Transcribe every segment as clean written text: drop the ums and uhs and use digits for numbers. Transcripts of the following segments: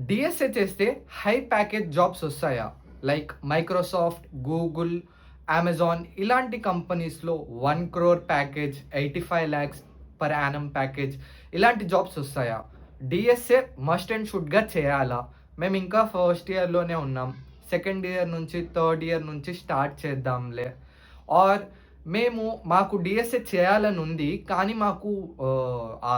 DSA చేస్తే high package jobs వస్తాయా? Like Microsoft, Google, Amazon ఇలాంటి కంపెనీస్‌లో 1 crore package, 85 lakhs per annum package ఇలాంటి జాబ్స్ వస్తాయా? డిఎస్ఏ మస్ట్ అండ్ షుడ్‌గా చేయాలా? మేము ఇంకా ఫస్ట్ ఇయర్‌లోనే ఉన్నాం. సెకండ్ ఇయర్ నుంచి, థర్డ్ ఇయర్ నుంచి స్టార్ట్ చేద్దాంలే. ఆర్ మాకు డిఎస్ఏ చేయాలని ఉంది. కానీ మాకు ఆ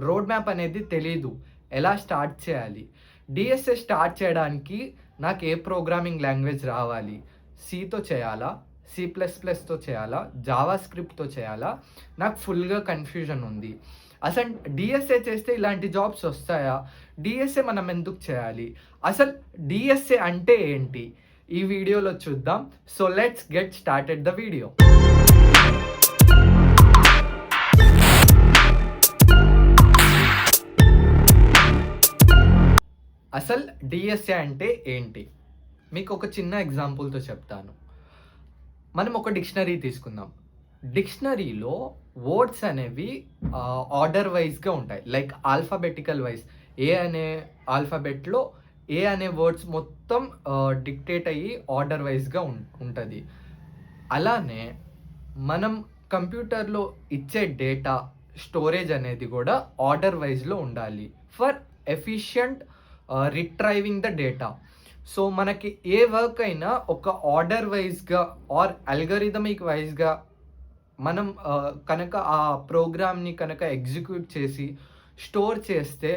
రోడ్ మ్యాప్ అనేది తెలీదు. ఎలా స్టార్ట్ చేయాలి? డిఎస్ఏ స్టార్ట్ చేయడానికి నాకు ఏ ప్రోగ్రామింగ్ లాంగ్వేజ్ రావాలి? సితో చేయాలా? సి++తో చేయాలా? జావా స్క్రిప్ట్‌తో చేయాలా? నాకు ఫుల్‌గా కన్‌ఫ్యూజన్ ఉంది. అసలు డిఎస్ఏ చేస్తే ఇలాంటి జాబ్స్ వస్తాయా? డిఎస్ఏ మనం ఎందుకు చేయాలి? అసలు డిఎస్ఏ అంటే ఏంటి? ఈ వీడియోలో చూద్దాం. So let's get started the video. అసలు డిఎస్ఏ అంటే ఏంటి? మీకు ఒక చిన్న ఎగ్జాంపుల్‌తో చెప్తాను. మనం ఒక డిక్షనరీ తీసుకుందాం. డిక్షనరీలో వర్డ్స్ అనేవి ఆర్డర్ వైస్‌గా ఉంటాయి. Like alphabetical vice. ఏ అనే ఆల్ఫాబెట్‌లో ఏ అనే వర్డ్స్ మొత్తం డిక్టేట్ అయ్యి ఆర్డర్ వైస్‌గా ఉంటది. అలానే మనం కంప్యూటర్‌లో ఇచ్చే డేటా స్టోరేజ్ అనేది కూడా ఆర్డర్ వైస్‌లో ఉండాలి. For efficient retrieving the data. So మనకి ఏ వర్క్ అయినా ఒక ఆర్డర్ వైస్‌గా ఆర్ అల్గోరిథమిక్ వైస్‌గా మనం కనుక ఆ ప్రోగ్రామ్‌ని కనుక ఎగ్జిక్యూట్ చేసి స్టోర్ చేస్తే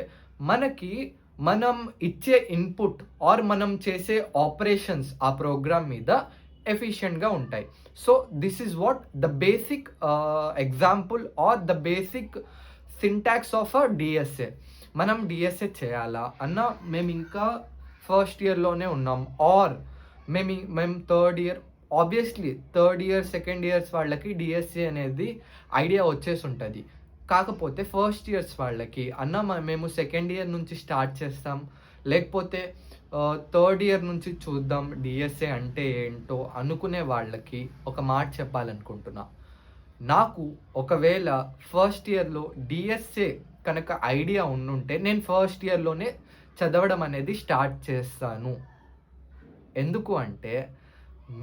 మనకి మనం ఇచ్చే ఇన్పుట్ ఆర్ మనం చేసే ఆపరేషన్స్ ఆ ప్రోగ్రామ్ మీద ఎఫిషియెంట్‌గా ఉంటాయి. So this is what the basic example or the basic syntax of a DSA. మనం డిఎస్ఏ చేయాలా అన్న మేము ఇంకా ఫస్ట్ ఇయర్‌లోనే ఉన్నాం. ఆర్ మేము third year, obviously third year, second years వాళ్ళకి డిఎస్ఏ అనేది ఐడియా వచ్చేసి ఉంటుంది. కాకపోతే ఫస్ట్ ఇయర్స్ వాళ్ళకి మేము సెకండ్ ఇయర్ నుంచి స్టార్ట్ చేస్తాం, లేకపోతే థర్డ్ ఇయర్ నుంచి చూద్దాం డిఎస్ఏ అంటే ఏంటో అనుకునే వాళ్ళకి ఒక మాట చెప్పాలనుకుంటున్నా. నాకు ఒకవేళ ఫస్ట్ ఇయర్‌లో డిఎస్ఏ కనుక ఐడియా ఉండుంటే నేను ఫస్ట్ ఇయర్‌లోనే చదవడం అనేది స్టార్ట్ చేస్తాను. ఎందుకు అంటే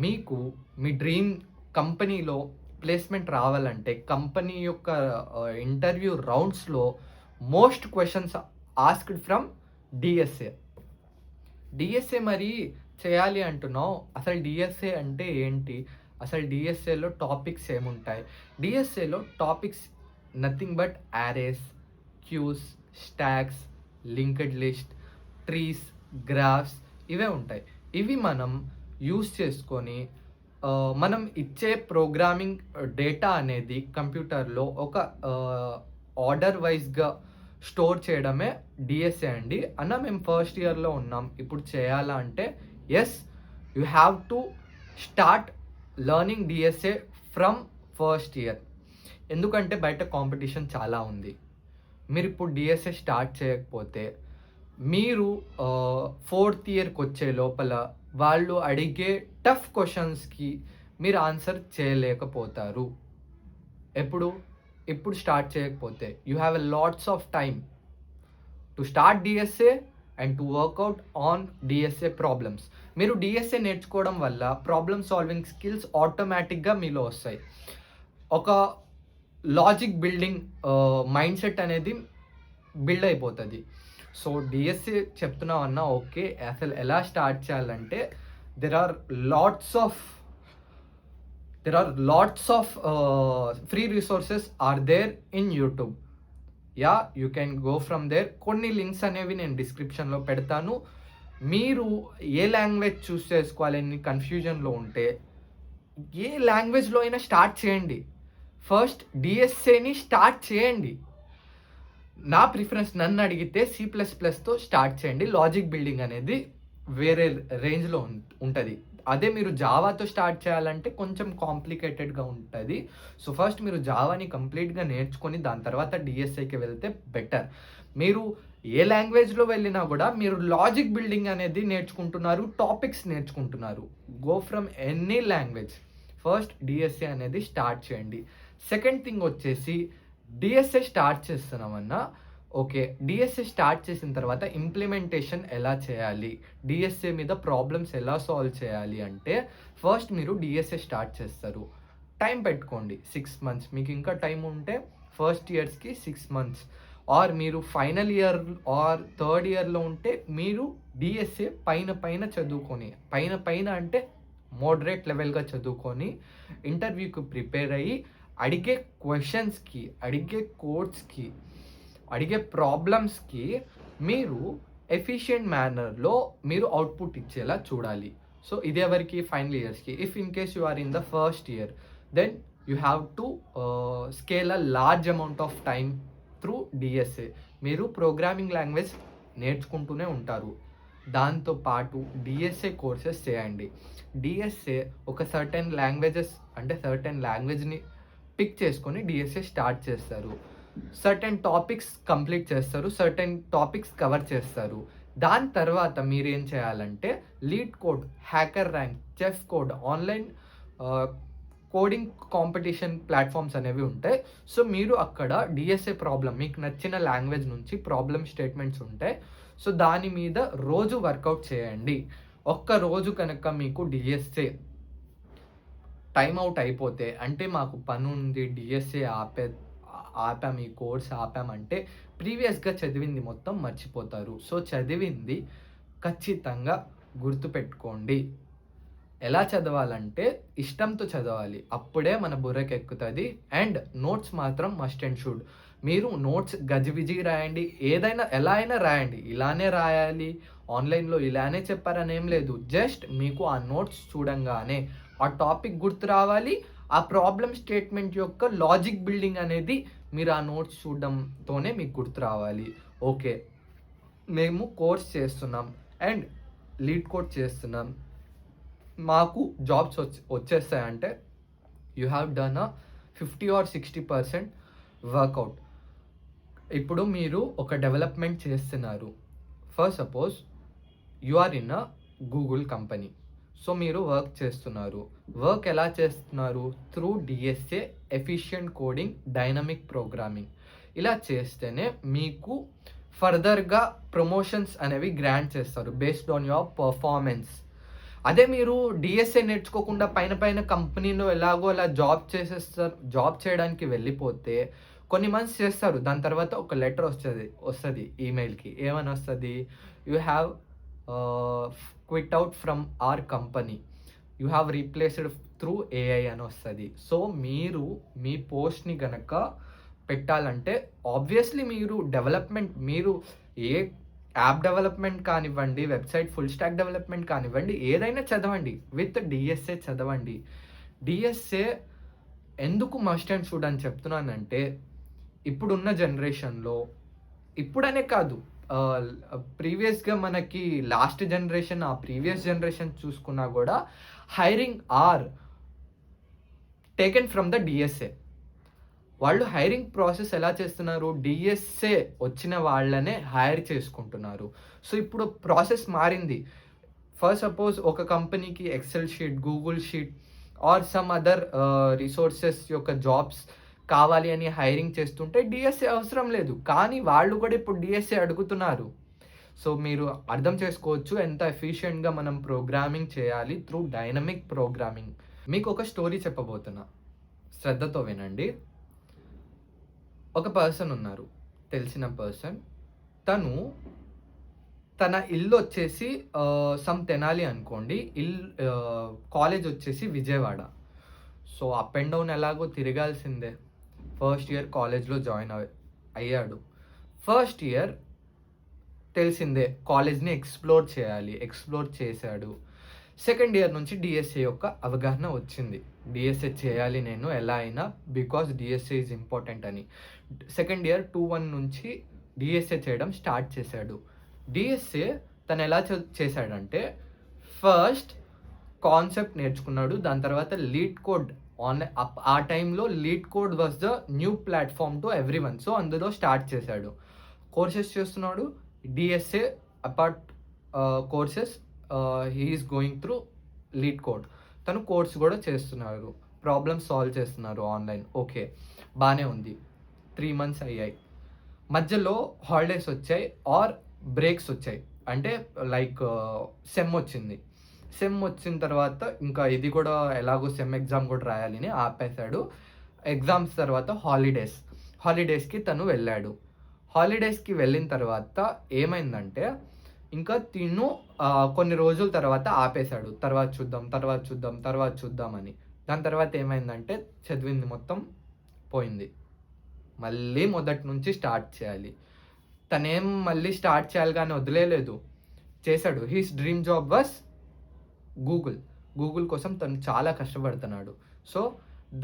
మీకు మీ డ్రీమ్ కంపెనీలో ప్లేస్మెంట్ రావాలంటే కంపెనీ యొక్క ఇంటర్వ్యూ రౌండ్స్‌లో most questions asked from DSA. DSA మరి చేయాలి అంటున్నావు. అసలు డిఎస్ఏ అంటే ఏంటి? అసలు డిఎస్ఏలో టాపిక్స్ ఏముంటాయి? డిఎస్ఏలో topics nothing but arrays, queues, stacks, linked list, trees, graphs ఇవే ఉంటాయి. ఇవి మనం యూస్ చేసుకొని మనం ఇచ్చే ప్రోగ్రామింగ్ డేటా అనేది కంప్యూటర్లో ఒక ఆర్డర్ వైజ్‌గా స్టోర్ చేయడమే డిఎస్ఏ అండి. మేము ఫస్ట్ ఇయర్‌లో ఉన్నాం. ఇప్పుడు చేయాలా అంటే yes, you have to start learning DSA from first year. ఎందుకంటే బయట కాంపిటీషన్ చాలా ఉంది. మీరు ఇప్పుడు డిఎస్ఏ స్టార్ట్ చేయకపోతే మీరు ఫోర్త్ ఇయర్‌కి వచ్చే లోపల వాళ్ళు అడిగే టఫ్ క్వెషన్స్‌కి మీరు ఆన్సర్ చేయలేకపోతారు. ఇప్పుడు స్టార్ట్ చేయకపోతే you have a lots of time to start DSA and to work out on DSA problems. మీరు డిఎస్ఏ నేర్చుకోవడం వల్ల ప్రాబ్లమ్ సాల్వింగ్ స్కిల్స్ ఆటోమేటిక్గా మీలో వస్తాయి. ఒక లాజిక్ బిల్డింగ్ మైండ్ సెట్ అనేది బిల్డ్ అయిపోతుంది. సో డిఎస్ఏ చెప్తున్నామన్నా ఓకే, అసలు ఎలా స్టార్ట్ చేయాలంటే there are lots of free resources are there in YouTube. You can go from there. కొన్ని లింక్స్ అనేవి నేను డిస్క్రిప్షన్లో పెడతాను. మీరు ఏ లాంగ్వేజ్ చూస్ చేసుకోవాలని కన్ఫ్యూజన్లో ఉంటే ఏ లాంగ్వేజ్లో అయినా స్టార్ట్ చేయండి. ఫస్ట్ డిఎస్ఏని స్టార్ట్ చేయండి. నా ప్రిఫరెన్స్ నన్ను అడిగితే సి++తో స్టార్ట్ చేయండి. లాజిక్ బిల్డింగ్ అనేది వేరే రేంజ్‌లో ఉంటుంది. అదే మీరు జావాతో స్టార్ట్ చేయాలంటే కొంచెం కాంప్లికేటెడ్‌గా ఉంటుంది. సో ఫస్ట్ మీరు జావాని కంప్లీట్‌గా నేర్చుకొని దాని తర్వాత డిఎస్ఏకి వెళ్తే బెటర్. మీరు ఏ లాంగ్వేజ్‌లో వెళ్ళినా కూడా మీరు లాజిక్ బిల్డింగ్ అనేది నేర్చుకుంటున్నారు, టాపిక్స్ నేర్చుకుంటున్నారు. Go from any language. First DSA అనేది స్టార్ట్ చేయండి. సెకండ్ థింగ్ వచ్చేసి DSA start చేస్తున్నామన్నా okay. DSA start చేసిన తర్వాత ఇంప్లిమెంటేషన్ ఎలా చేయాలి? డీఎస్ఏ మీద ప్రాబ్లమ్స్ ఎలా సాల్వ్ చేయాలి అంటే, ఫస్ట్ మీరు డీఎస్ఏ స్టార్ట్ చేస్తారు. టైం పెట్టుకోండి 6 మంత్స్. మీకు ఇంకా టైం ఉంటే ఫస్ట్ ఇయర్స్‌కి 6 మంత్స్ ఆర్ మీరు ఫైనల్ ఇయర్ ఆర్ థర్డ్ ఇయర్‌లో ఉంటే మీరు డీఎస్ఏ పైన చదువుకొని, పైన అంటే మోడరేట్ లెవెల్‌గా చదువుకొని ఇంటర్వ్యూకి ప్రిపేర్ అయ్యి అడిగే క్వెషన్స్‌కి, అడిగే కోడ్స్‌కి, అడిగే ప్రాబ్లమ్స్‌కి మీరు ఎఫిషియెంట్ మేనర్‌లో మీరు అవుట్‌పుట్ ఇచ్చేలా చూడాలి. సో ఇది ఎవరికి? ఫైనల్ ఇయర్స్‌కి. If in case you are in the first year, then you have to scale a large amount of time through DSA. మీరు ప్రోగ్రామింగ్ లాంగ్వేజ్ నేర్చుకుంటూనే ఉంటారు. దాంతో పాటు డిఎస్ఏ కోర్సెస్ చేయండి. డిఎస్ఏ ఒక సర్టెన్ లాంగ్వేజెస్ అంటే సర్టెన్ లాంగ్వేజ్‌ని పిక్ చేసుకొని డిఎస్ఏ స్టార్ట్ చేస్తారు. సర్టెన్ టాపిక్స్ కంప్లీట్ చేస్తారు. సర్టెన్ టాపిక్స్ కవర్ చేస్తారు. దాని తర్వాత మీరేం చేయాలంటే లీడ్ కోడ్, హ్యాకర్ ర్యాంక్, చెఫ్ కోడ్, ఆన్‌లైన్ కోడింగ్ కాంపిటీషన్ ప్లాట్‌ఫామ్స్ అనేవి ఉంటాయి. సో మీరు అక్కడ డిఎస్ఏ ప్రాబ్లమ్ మీకు నచ్చిన లాంగ్వేజ్ నుంచి ప్రాబ్లమ్ స్టేట్మెంట్స్ ఉంటాయి. సో దాని మీద రోజు వర్కౌట్ చేయండి. ఒక్క రోజు కనుక మీకు డిఎస్ఏ టైమ్ ఔట్ అయిపోతే, అంటే మాకు పనుంది డిఎస్ఏ ఆపాం, ఈ కోర్స్ ఆపామంటే ప్రీవియస్‌గా చదివింది మొత్తం మర్చిపోతారు. సో చదివింది ఖచ్చితంగా గుర్తుపెట్టుకోండి. ఎలా చదవాలంటే ఇష్టంతో చదవాలి. అప్పుడే మన బుర్రకెక్కుతది. అండ్ నోట్స్ మాత్రం మస్ట్ అండ్ షుడ్. మీరు నోట్స్ గజిబిజి రాయండి. ఏదైనా ఎలా అయినా రాయండి. ఇలానే రాయాలి, ఆన్‌లైన్‌లో ఇలానే చెప్పారని ఏం లేదు. జస్ట్ మీకు ఆ నోట్స్ చూడంగానే ఆ టాపిక్ గుర్తు రావాలి. ఆ ప్రాబ్లమ్ స్టేట్మెంట్ యొక్క లాజిక్ బిల్డింగ్ అనేది మీరు ఆ నోట్స్ చూడడంతోనే మీకు గుర్తు రావాలి. ఓకే. మేము కోర్స్ చేస్తున్నాం అండ్ లీడ్ కోడ్ చేస్తున్నాం. మాకు జాబ్స్ వచ్చేస్తాయంటే you have done a 50 or 60% work out. ఇప్పుడు మీరు ఒక డెవలప్మెంట్ చేస్తున్నారు. For suppose you are in a Google company. So మీరు వర్క్ చేస్తున్నారు. వర్క్ ఎలా చేస్తున్నారు? Through DSA, efficient coding, dynamic programming. ఇలా చేస్తేనే మీకు ఫర్దర్‌గా ప్రమోషన్స్ అనేవి గ్రాంట్ చేస్తారు బేస్డ్ ఆన్ యువర్ పర్ఫార్మెన్స్. అదే మీరు డిఎస్ఏ నేర్చుకోకుండా పైన కంపెనీలో ఎలాగో అలా జాబ్ చేయడానికి వెళ్ళిపోతే కొన్ని మంత్స్ చేస్తారు. దాని తర్వాత ఒక లెటర్ వస్తది ఈమెయిల్‌కి. ఏమని వస్తది? You have quit out from our company. You have replaced through AI అని వస్తది. సో మీరు మీ పోస్ట్‌ని గనక పెట్టాలంటే ఆబ్వియస్లీ మీరు ఏ యాప్ డెవలప్మెంట్ కానివ్వండి, వెబ్‌సైట్ ఫుల్ స్టాక్ డెవలప్మెంట్ కానివ్వండి, ఏదైనా చదవండి. విత్ డిఎస్ఏ చదవండి. డిఎస్ఏ ఎందుకు మస్ట్ అండ్ షుడ్ అని చెప్తున్నానంటే, ఇప్పుడున్న జనరేషన్‌లో ఇప్పుడనే కాదు, ప్రీవియస్‌గా మనకి లాస్ట్ జనరేషన్, ఆ ప్రీవియస్ జనరేషన్ చూసుకున్నా గూడా hiring are taken from the DSA. వాళ్ళు హైరింగ్ ప్రాసెస్ ఎలా చేస్తున్నారు? డిఎస్ఏ వచ్చిన వాళ్ళనే హైర్ చేసుకుంటున్నారు. సో ఇప్పుడు ప్రాసెస్ మారింది. ఫర్ సపోజ్ ఒక కంపెనీకి Excel sheet, Google sheet or some other resources యొక్క జాబ్స్ కావాలి అని హైరింగ్ చేస్తుంటే డిఎస్ఏ అవసరం లేదు. కానీ వాళ్ళు కూడా ఇప్పుడు డిఎస్ఏ అడుగుతున్నారు. సో మీరు అర్థం చేసుకోవచ్చు ఎంత ఎఫిషియెంట్‌గా మనం ప్రోగ్రామింగ్ చేయాలి త్రూ డైనమిక్ ప్రోగ్రామింగ్. మీకు ఒక స్టోరీ చెప్పబోతున్నా. శ్రద్ధతో వినండి. ఒక పర్సన్ ఉన్నారు. తెలిసిన పర్సన్. తను తన ఇల్లు వచ్చేసి తెనాలి అనుకోండి. కాలేజ్ వచ్చేసి Vijayawada. So up and down ఎలాగో తిరగాల్సిందే. ఫస్ట్ ఇయర్ కాలేజ్‌లో జాయిన్ అయ్యాడు. ఫస్ట్ ఇయర్ తెలిసిందే కాలేజ్‌ని ఎక్స్‌ప్లోర్ చేయాలి. ఎక్స్‌ప్లోర్ చేశాడు. సెకండ్ ఇయర్ నుంచి డిఎస్ఏ యొక్క అవగాహన వచ్చింది. డిఎస్ఏ చేయాలి నేను ఎలా అయినా, బికాస్ డిఎస్ఏ ఈజ్ ఇంపార్టెంట్ అని. సెకండ్ ఇయర్ 2-1 నుంచి డిఎస్ఏ చేయడం స్టార్ట్ చేశాడు. డిఎస్ఏ తను ఎలా చేశాడంటే ఫస్ట్ కాన్సెప్ట్ నేర్చుకున్నాడు. దాని తర్వాత లీడ్ కోడ్ ఆ టైంలో lead code was the new platform to everyone. So అందులో స్టార్ట్ చేశాడు. కోర్సెస్ చేస్తున్నాడు. DSA apart courses he is going through lead code. తను కోర్స్ కూడా చేస్తున్నారు. ప్రాబ్లమ్స్ సాల్వ్ చేస్తున్నారు ఆన్‌లైన్. ఓకే. బానే ఉంది. 3 మంత్స్ అయ్యాయి. మధ్యలో హాలిడేస్ వచ్చాయి ఆర్ బ్రేక్స్ వచ్చాయి. అంటే లైక్ సెమ్ వచ్చింది. సెమ్ వచ్చిన తర్వాత ఇంకా ఇది కూడా ఎలాగో సెమ్ ఎగ్జామ్ కూడా రాయాలని ఆపేశాడు. ఎగ్జామ్స్ తర్వాత హాలిడేస్‌కి తను వెళ్ళాడు. హాలిడేస్‌కి వెళ్ళిన తర్వాత ఏమైందంటే ఇంకా తిను కొన్ని రోజుల తర్వాత ఆపేశాడు. తర్వాత చూద్దాం అని. దాని తర్వాత ఏమైందంటే చదివింది మొత్తం పోయింది. మళ్ళీ మొదటి నుంచి స్టార్ట్ చేయాలి. తనేం మళ్ళీ స్టార్ట్ చేయాలి గాని వదిలేయలేదు. చేశాడు. His dream job was Google కోసం తను చాలా కష్టపడుతున్నాడు. సో,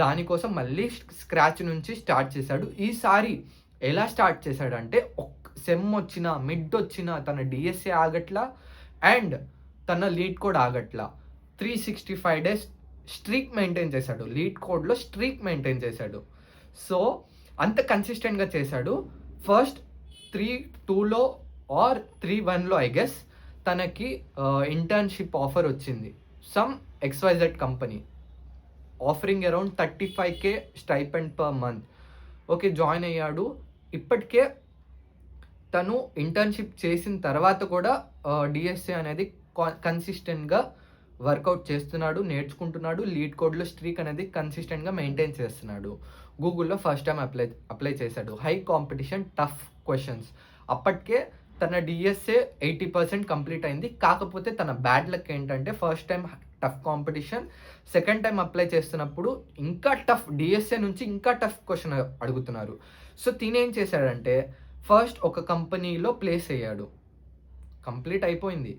దానికోసం మళ్ళీ స్క్రాచ్ నుంచి స్టార్ట్ చేశాడు. ఈసారి ఎలా స్టార్ట్ చేశాడంటే సెమ్ వచ్చినా, మిడ్ వచ్చినా తన డిఎస్ఏ ఆగట్లా అండ్ తన లీడ్ కోడ్ ఆగట్లా. 365 డేస్ స్ట్రీక్ మెయింటైన్ చేశాడు. లీడ్ కోడ్‌లో స్ట్రీక్ మెయింటైన్ చేశాడు. సో, అంత కన్సిస్టెంట్‌గా చేశాడు. ఫస్ట్ 3-2లో ఆర్ 3-1లో ఐ గెస్ తనకి ఇంటర్న్‌షిప్ ఆఫర్ వచ్చింది. Some XYZ company offering around 35K stipend per month. Okay, join అయ్యాడు. ఇప్పటికే తను ఇంటర్న్‌షిప్ చేసిన తర్వాత కూడా డిఎస్ఏ అనేది కన్సిస్టెంట్‌గా వర్కౌట్ చేస్తున్నాడు, నేర్చుకుంటున్నాడు. లీడ్ కోడ్‌లో స్ట్రీక్ అనేది కన్సిస్టెంట్‌గా మెయింటైన్ చేస్తున్నాడు. గూగుల్‌లో ఫస్ట్ టైం అప్లై చేశాడు. High competition, tough questions. అప్పటికే తన డిఎస్ఏ 80% కంప్లీట్ అయింది. కాకపోతే తన బ్యాడ్ లక్ ఏంటంటే first time tough competition, second time apply చేస్తున్నప్పుడు ఇంకా టఫ్ డిఎస్ఏ నుంచి ఇంకా టఫ్ క్వెషన్ అడుగుతున్నారు. సో తినేం చేశాడంటే ఫస్ట్ ఒక కంపెనీలో ప్లేస్ అయ్యాడు. కంప్లీట్ అయిపోయింది.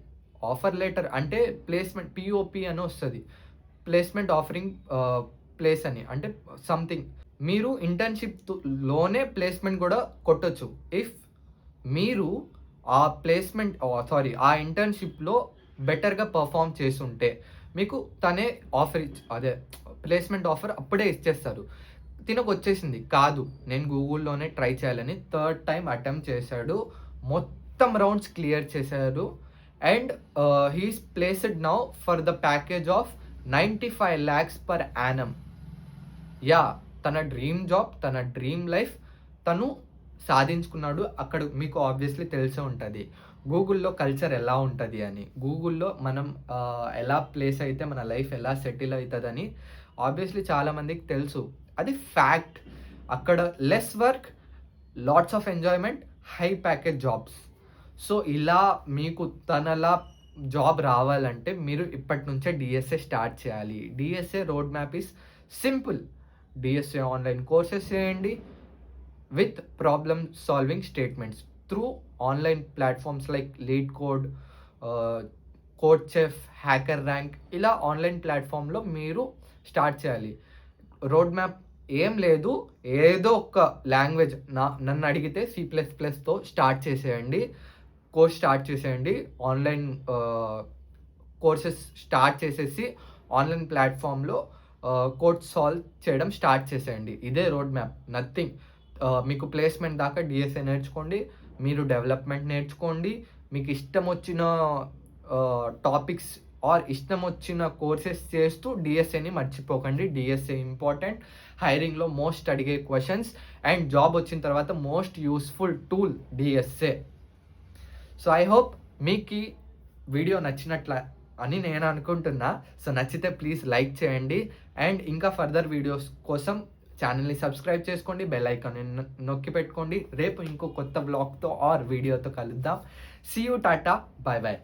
ఆఫర్ లెటర్ అంటే ప్లేస్మెంట్ పిఓపి అని వస్తుంది. ప్లేస్మెంట్ ఆఫరింగ్ ప్లేస్ అని అంటే సంథింగ్. మీరు ఇంటర్న్షిప్లోనే ప్లేస్మెంట్ కూడా కొట్టొచ్చు. ఇఫ్ మీరు ఆ ఇంటర్న్షిప్లో బెటర్గా పర్ఫామ్ చేసుంటే మీకు తనే ప్లేస్మెంట్ ఆఫర్ అప్పుడే ఇచ్చేస్తారు. తినకు వచ్చేసింది. కాదు, నేను గూగుల్లోనే ట్రై చేయాలని థర్డ్ టైం అటెంప్ట్ చేశాడు. మొత్తం రౌండ్స్ క్లియర్ చేశారు and he is placed now for the package of 95 lakhs per annum. Yeah, తన డ్రీమ్ జాబ్, తన డ్రీమ్ లైఫ్ తను సాధించుకున్నాడు. అక్కడ మీకు ఆబ్వియస్లీ తెలిసే ఉంటుంది గూగుల్లో కల్చర్ ఎలా ఉంటుంది అని. గూగుల్లో మనం ఎలా ప్లేస్ అయితే మన లైఫ్ ఎలా సెటిల్ అవుతుందని ఆబ్వియస్లీ చాలామందికి తెలుసు. అది ఫ్యాక్ట్. అక్కడ less work, lots of enjoyment, high package jobs. So ఇలా మీకు తనలా జాబ్ రావాలంటే మీరు ఇప్పటి నుంచే డిఎస్ఏ స్టార్ట్ చేయాలి. DSA road map is simple. DSA online courses చేయండి with problem solving statements through online platforms like LeetCode, CodeChef, HackerRank. ఇలా ఆన్లైన్ ప్లాట్ఫామ్లో మీరు స్టార్ట్ చేయాలి. రోడ్ మ్యాప్ ఏం లేదు, ఏదో ఒక లాంగ్వేజ్ నన్ను అడిగితే C++తో స్టార్ట్ చేసేయండి. కోర్స్ స్టార్ట్ చేసేయండి. ఆన్లైన్ కోర్సెస్ స్టార్ట్ చేసేసి ఆన్లైన్ ప్లాట్ఫామ్లో కోడ్ సాల్వ్ చేయడం స్టార్ట్ చేసేయండి. ఇదే రోడ్ మ్యాప్, నథింగ్. మీకు ప్లేస్మెంట్ దాకా డిఎస్ఏ నేర్చుకోండి, మీరు డెవలప్మెంట్ నేర్చుకోండి, మీకు ఇష్టం వచ్చిన టాపిక్స్ ఆర్ ఇష్టం వచ్చిన కోర్సెస్ చేస్తూ డిఎస్ఏని మర్చిపోకండి. DSA important. హైరింగ్లో మోస్ట్ అడిగే క్వశ్చన్స్ అండ్ జాబ్ వచ్చిన తర్వాత most useful tool DSA. So I hope మీకు ఈ వీడియో నచ్చినట్ల అని నేను అనుకుంటున్నా. సో నచ్చితే ప్లీజ్ లైక్ చేయండి అండ్ ఇంకా ఫర్దర్ వీడియోస్ కోసం ఛానల్ని సబ్స్క్రైబ్ చేసుకోండి, బెల్ ఐకాన్ని నొక్కి పెట్టుకోండి. రేపు ఇంకో కొత్త బ్లాగ్తో ఆర్ వీడియోతో కలుద్దాం. See you, tata, bye bye.